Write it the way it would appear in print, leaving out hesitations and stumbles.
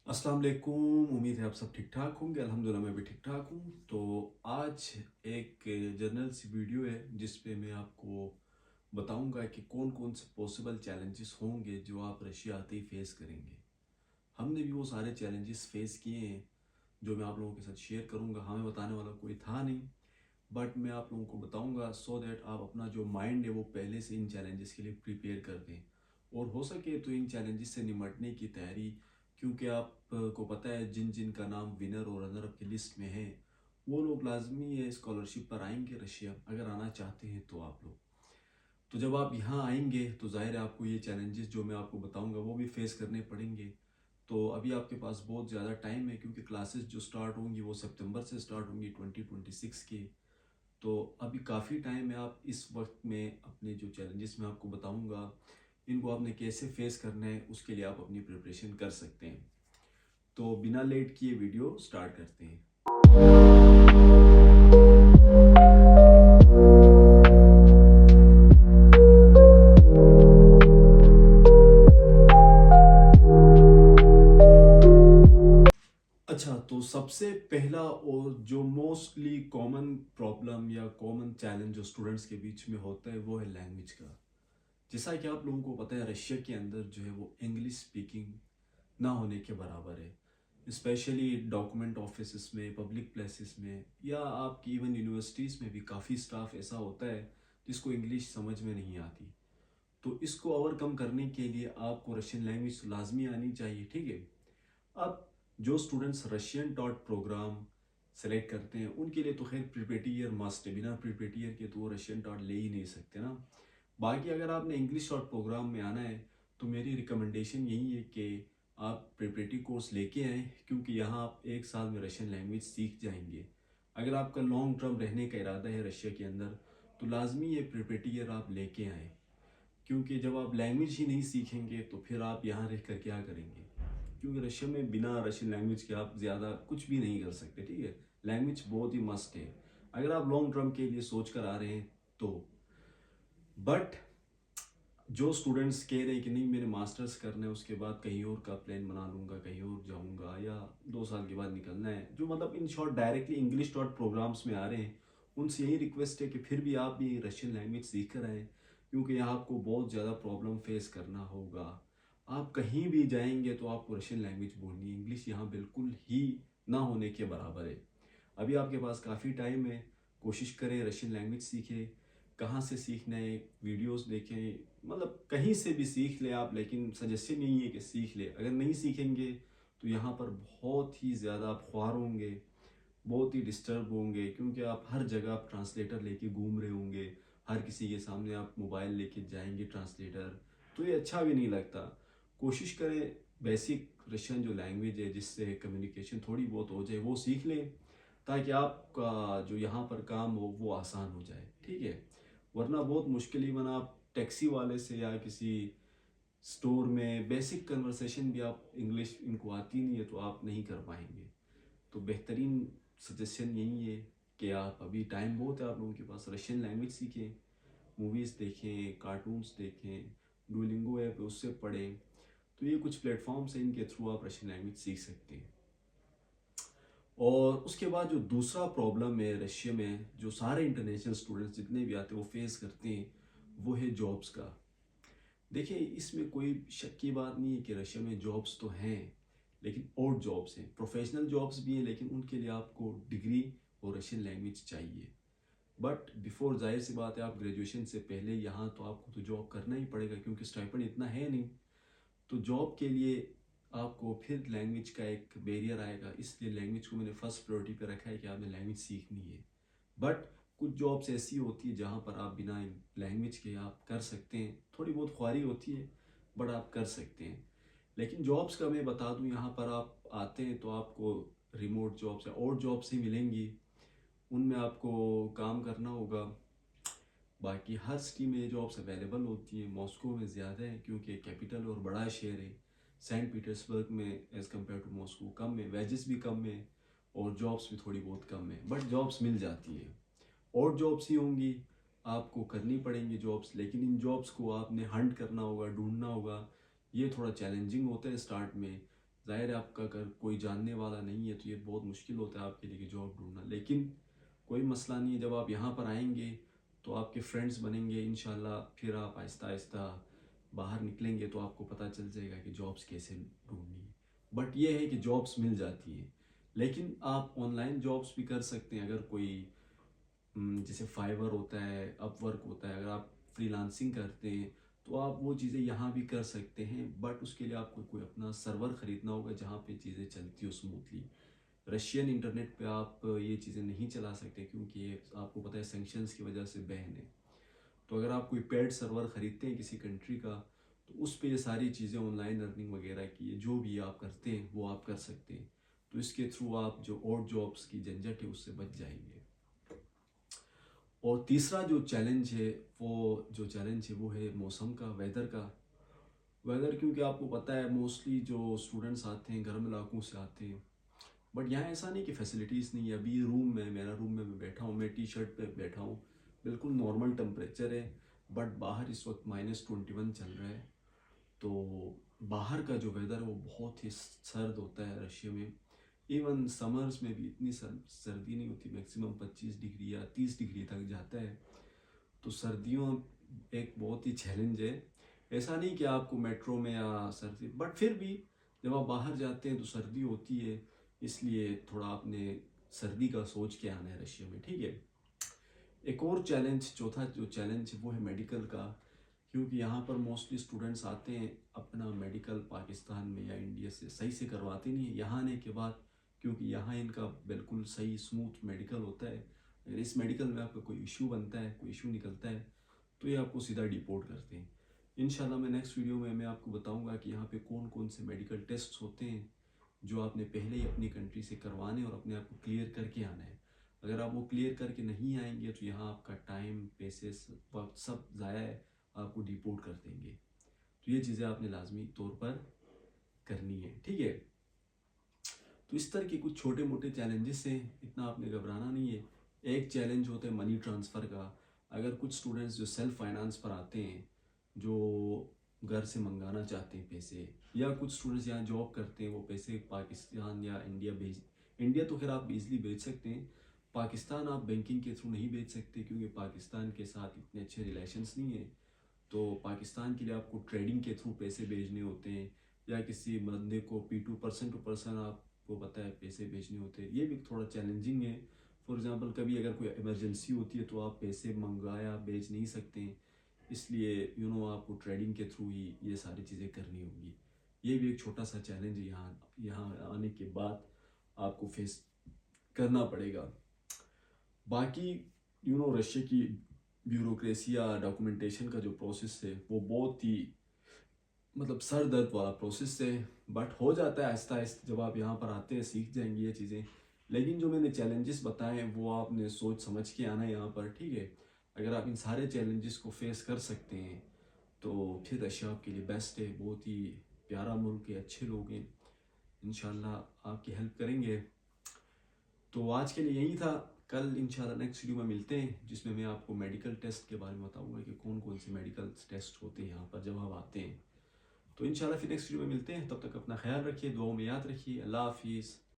अस्सलाम वालेकुम। उम्मीद है आप सब ठीक ठाक होंगे। अल्हम्दुलिल्लाह मैं भी ठीक ठाक हूँ। तो आज एक जनरल सी वीडियो है जिस पे मैं आपको बताऊंगा कि कौन कौन से पॉसिबल चैलेंजेस होंगे जो आप रशिया आते ही फेस करेंगे। हमने भी वो सारे चैलेंजेस फेस किए हैं जो मैं आप लोगों के साथ शेयर करूंगा। हमें बताने वाला कोई था नहीं, बट मैं आप लोगों को बताऊंगा सो दैट आप अपना जो माइंड है वो पहले से इन चैलेंजेस के लिए प्रिपेयर कर दें और हो सके तो इन चैलेंजेस से निमटने की तैयारी, क्योंकि आपको पता है जिन जिन का नाम विनर और रनर अप की लिस्ट में है वो लोग लाजमी है स्कॉलरशिप पर आएंगे रशिया, अगर आना चाहते हैं तो आप लोग। तो जब आप यहाँ आएंगे तो जाहिर है आपको ये चैलेंजेस जो मैं आपको बताऊंगा वो भी फेस करने पड़ेंगे। तो अभी आपके पास बहुत ज़्यादा टाइम है क्योंकि क्लासेस जो स्टार्ट होंगी वो सितंबर से स्टार्ट होंगी 2026 की। तो अभी काफ़ी टाइम है। आप इस वक्त में अपने जो चैलेंजेस मैं आपको बताऊंगा इनको आपने कैसे फेस करना है उसके लिए आप अपनी प्रिपरेशन कर सकते हैं। तो बिना लेट किए वीडियो स्टार्ट करते हैं। अच्छा, तो सबसे पहला और जो मोस्टली कॉमन प्रॉब्लम या कॉमन चैलेंज जो स्टूडेंट्स के बीच में होता है वो है लैंग्वेज का। जैसा कि आप लोगों को पता है रशिया के अंदर जो है वो इंग्लिश स्पीकिंग ना होने के बराबर है। स्पेशली डॉक्यूमेंट ऑफिस में, पब्लिक प्लेसेस में या आपकी इवन यूनिवर्सिटीज़ में भी काफ़ी स्टाफ ऐसा होता है जिसको इंग्लिश समझ में नहीं आती। तो इसको ओवरकम करने के लिए आपको रशियन लैंग्वेज लाजमी आनी चाहिए, ठीक है। अब जो students Russian taught program select करते हैं उनके लिए तो खैर प्रिपेटी ईयर मस्ट है, बिना प्रिपेटी ईयर के तो वो रशियन टॉट ले ही नहीं सकते ना। बाकी अगर आपने इंग्लिश टॉट प्रोग्राम में आना है तो मेरी रिकमेंडेशन यही है कि आप प्रिपरेटरी कोर्स लेके आएँ, क्योंकि यहाँ आप एक साल में रशियन लैंग्वेज सीख जाएंगे। अगर आपका लॉन्ग टर्म रहने का इरादा है रशिया के अंदर तो लाजमी ये प्रिपरेटरी ईयर आप लेके आएँ, क्योंकि जब आप लैंग्वेज ही नहीं सीखेंगे तो फिर आप यहाँ रह कर क्या करेंगे। क्योंकि रशिया में बिना रशियन लैंग्वेज के आप ज़्यादा कुछ भी नहीं कर सकते, ठीक है। लैंग्वेज बहुत ही मस्ट है अगर आप लॉन्ग टर्म के लिए सोच कर आ रहे हैं तो। बट जो स्टूडेंट्स कह रहे हैं कि नहीं मैंने मास्टर्स करना है उसके बाद कहीं और का प्लान बना लूँगा, कहीं और जाऊँगा या 2 साल के बाद निकलना है, जो मतलब in short directly English taught programs में आ रहे हैं, उनसे यही रिक्वेस्ट है कि फिर भी आप भी रशियन लैंग्वेज सीख कर आएँ, क्योंकि यहाँ आपको बहुत ज़्यादा प्रॉब्लम फेस करना होगा। आप कहीं भी जाएंगे तो आपको रशियन लैंग्वेज बोलनी है, इंग्लिश यहाँ बिल्कुल ही ना होने के बराबर है। अभी आपके पास काफ़ी टाइम है, कोशिश करें रशियन लैंग्वेज सीखें। कहाँ से सीखना है, वीडियोस देखें, मतलब कहीं से भी सीख ले आप, लेकिन सजेशन यही है कि सीख ले। अगर नहीं सीखेंगे तो यहाँ पर बहुत ही ज़्यादा आप ख्वार होंगे, बहुत ही डिस्टर्ब होंगे, क्योंकि आप हर जगह आप ट्रांसलेटर लेके घूम रहे होंगे, हर किसी के सामने आप मोबाइल लेके जाएंगे ट्रांसलेटर, तो ये अच्छा भी नहीं लगता। कोशिश करें बेसिक रशियन जो लैंग्वेज है जिससे कम्युनिकेशन थोड़ी बहुत हो जाए वो सीख लें, ताकि आपका जो यहाँ पर काम हो वो आसान हो जाए, ठीक है। वरना बहुत मुश्किल ही बना आप टैक्सी वाले से या किसी स्टोर में बेसिक कन्वर्सेशन भी आप इंग्लिश इनको आती नहीं है तो आप नहीं कर पाएंगे। तो बेहतरीन सजेशन यही है कि आप अभी टाइम बहुत है आप लोगों के पास, रशियन लैंग्वेज सीखें, मूवीज़ देखें, कार्टून्स देखें, डुओलिंगो ऐप है उससे पढ़ें। तो ये कुछ प्लेटफॉर्म्स हैं इनके थ्रू आप रशियन लैंग्वेज सीख सकते हैं। और उसके बाद जो दूसरा प्रॉब्लम है रशिया में जो सारे इंटरनेशनल स्टूडेंट्स जितने भी आते हैं वो फेस करते हैं वो है जॉब्स का। देखिए इसमें कोई शक की बात नहीं है कि रशिया में जॉब्स तो हैं, लेकिन और जॉब्स हैं, प्रोफेशनल जॉब्स भी हैं, लेकिन उनके लिए आपको डिग्री और रशियन लैंग्वेज चाहिए। बट बिफोर जाहिर सी बात है आप ग्रेजुएशन से पहले यहाँ तो आपको तो जॉब करना ही पड़ेगा क्योंकि स्टाइपेंड इतना है नहीं। तो जॉब के लिए आपको फिर लैंग्वेज का एक बैरियर आएगा, इसलिए लैंग्वेज को मैंने फर्स्ट प्रायोरिटी पे रखा है कि आपने लैंग्वेज सीखनी है। बट कुछ जॉब्स ऐसी होती है जहाँ पर आप बिना लैंग्वेज के आप कर सकते हैं, थोड़ी बहुत ख्वारी होती है बट आप कर सकते हैं। लेकिन जॉब्स का मैं बता दूं, यहाँ पर आप आते हैं तो आपको रिमोट जॉब्स या और जॉब्स ही मिलेंगी, उनमें आपको काम करना होगा। बाकी हर सिटी में ये जॉब्स अवेलेबल होती हैं, मॉस्को में ज़्यादा है क्योंकि कैपिटल और बड़ा शहर है। सेंट पीटर्सबर्ग में एज़ कम्पेयर टू मॉस्को कम है, वेजेस भी कम है और जॉब्स भी थोड़ी बहुत कम है, बट जॉब्स मिल जाती है। और जॉब्स ही होंगी, आपको करनी पड़ेंगी जॉब्स, लेकिन इन जॉब्स को आपने हंट करना होगा, ढूंढना होगा। ये थोड़ा चैलेंजिंग होता है स्टार्ट में, ज़ाहिर है आपका अगर कोई जानने वाला नहीं है तो ये बहुत मुश्किल होता है आपके लिए कि जॉब ढूंढना, लेकिन कोई मसला नहीं है। जब आप यहाँ पर आएंगे तो आपके फ्रेंड्स बनेंगे इंशाल्लाह, फिर आप आहिस्ता आहिस्ता बाहर निकलेंगे तो आपको पता चल जाएगा कि जॉब्स कैसे ढूंढनी है। बट ये है कि जॉब्स मिल जाती हैं, लेकिन आप ऑनलाइन जॉब्स भी कर सकते हैं। अगर कोई जैसे फाइवर होता है, अपवर्क होता है, अगर आप फ्रीलांसिंग करते हैं तो आप वो चीज़ें यहाँ भी कर सकते हैं। बट उसके लिए आपको कोई अपना सर्वर ख़रीदना होगा जहाँ पे चीज़ें चलती हो स्मूथली। रशियन इंटरनेट पे आप ये चीज़ें नहीं चला सकते क्योंकि ये आपको पता है सेंक्शंस की वजह से बैन है। तो अगर आप कोई पेड सर्वर ख़रीदते हैं किसी कंट्री का तो उस पे ये सारी चीज़ें ऑनलाइन अर्निंग वगैरह की जो भी आप करते हैं वो आप कर सकते हैं। तो इसके थ्रू आप जो और जॉब्स की झंझट है उससे बच जाएंगे। और तीसरा जो चैलेंज है, वो है मौसम का, वेदर का। वेदर क्योंकि आपको पता है मोस्टली जो स्टूडेंट्स आते हैं गर्म इलाकों से आते हैं। बट यहाँ ऐसा नहीं कि फैसिलिटीज़ नहीं है। अभी मेरा रूम में मैं बैठा हूँ, मैं टी शर्ट पे बैठा हूँ, बिल्कुल नॉर्मल टेम्परेचर है। बट बाहर इस वक्त -21 चल रहा है। तो बाहर का जो वेदर है वो बहुत ही सर्द होता है रशिया में। इवन समर्स में भी इतनी सर्दी नहीं होती, मैक्सिमम 25 डिग्री या 30 डिग्री तक जाता है। तो सर्दियों एक बहुत ही चैलेंज है। ऐसा नहीं कि आपको मेट्रो में या सर्दी, बट फिर भी जब आप बाहर जाते हैं तो सर्दी होती है, इसलिए थोड़ा आपने सर्दी का सोच के आना है रशिया में, ठीक है। एक और चैलेंज, चौथा जो चैलेंज है वो है मेडिकल का। क्योंकि यहाँ पर मोस्टली स्टूडेंट्स आते हैं अपना मेडिकल पाकिस्तान में या इंडिया से सही से करवाते नहीं है यहाँ आने के बाद। क्योंकि यहाँ इनका बिल्कुल सही स्मूथ मेडिकल होता है। अगर इस मेडिकल में आपका कोई इशू बनता है, कोई इशू निकलता है तो ये आपको सीधा डिपोर्ट करते हैं। इंशाल्लाह मैं नेक्स्ट वीडियो में मैं आपको बताऊंगा कि यहाँ पे कौन कौन से मेडिकल टेस्ट होते हैं जो आपने पहले ही अपनी कंट्री से करवाने और अपने आप को क्लियर करके आना है। अगर आप वो क्लियर करके नहीं आएंगे तो यहाँ आपका टाइम, पैसे, वक्त सब ज़ाया है, आपको डिपोर्ट कर देंगे। तो ये चीज़ें आपने लाजमी तौर पर करनी है, ठीक है। तो इस तरह के कुछ छोटे मोटे चैलेंजेस हैं, इतना आपने घबराना नहीं है। एक चैलेंज होता है मनी ट्रांसफ़र का। अगर कुछ स्टूडेंट्स जो सेल्फ फाइनेंस पर आते हैं, जो घर से मंगाना चाहते हैं पैसे, या कुछ स्टूडेंट्स यहाँ जॉब करते हैं, वो पैसे पाकिस्तान या इंडिया तो खैर आप इजीली भेज सकते हैं। पाकिस्तान आप बैंकिंग के थ्रू नहीं भेज सकते क्योंकि पाकिस्तान के साथ इतने अच्छे रिलेशंस नहीं है। तो पाकिस्तान के लिए आपको ट्रेडिंग के थ्रू पैसे भेजने होते हैं, या किसी बंदे को P2 टू पर्सन आपको पता है पैसे भेजने होते हैं। ये भी थोड़ा चैलेंजिंग है। फॉर एग्जांपल कभी अगर कोई इमरजेंसी होती है तो आप पैसे मंगाया भेज नहीं सकते हैं, इसलिए आपको ट्रेडिंग के थ्रू ही ये सारी चीज़ें करनी होंगी। ये भी एक छोटा सा चैलेंज है यहाँ यहाँ आने के बाद आपको फेस करना पड़ेगा। बाकी रशिया की ब्यूरोक्रेसी या डॉक्यूमेंटेशन का जो प्रोसेस है वो बहुत ही मतलब सर दर्द वाला प्रोसेस है। बट हो जाता है आहिस्ता आहिस्ता, जब आप यहाँ पर आते हैं सीख जाएंगे ये चीज़ें। लेकिन जो मैंने चैलेंजेस बताए हैं वो आपने सोच समझ के आना है यहाँ पर, ठीक है। अगर आप इन सारे चैलेंजेस को फेस कर सकते हैं तो फिर रशिया आपके लिए बेस्ट है। बहुत ही प्यारा मुल्क है, अच्छे लोग हैं, इंशाल्लाह आपकी हेल्प करेंगे। तो आज के लिए यही था। कल इंशाल्लाह नेक्स्ट वीडियो में मिलते हैं जिसमें मैं आपको मेडिकल टेस्ट के बारे में बताऊंगा कि कौन कौन से मेडिकल टेस्ट होते हैं यहाँ पर जब आप आते हैं। तो इंशाल्लाह फिर नेक्स्ट वीडियो में मिलते हैं। तब तक अपना ख्याल रखिए, दुआओं में याद रखिए। अल्लाह हाफिज़।